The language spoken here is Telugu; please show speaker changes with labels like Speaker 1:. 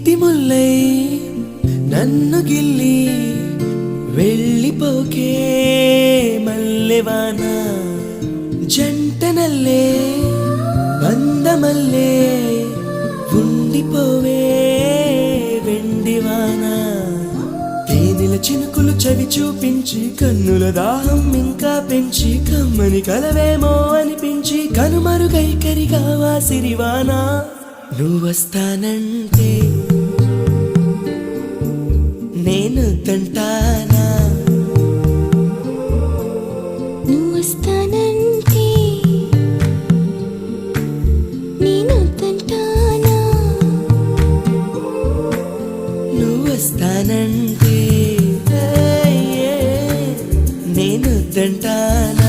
Speaker 1: నీటి ముల్లై నన్ను గిల్లి వెళ్ళిపోకే మల్లెవాన జంటనల్లే బందమల్లే ఉండిపోవే వెండివాన తేనెల చినుకులు చవి చూపించి కన్నుల దాహం ఇంకా పెంచి కమ్మని కలవేమో అనిపించి కనుమరుగైకరిగా వాసిరివాన నువ్వొస్తానంటే నేను తంటానా
Speaker 2: నువ్వొస్తానంటే నేను తంటానా
Speaker 1: నువ్వొస్తానంటే నేను తంటానా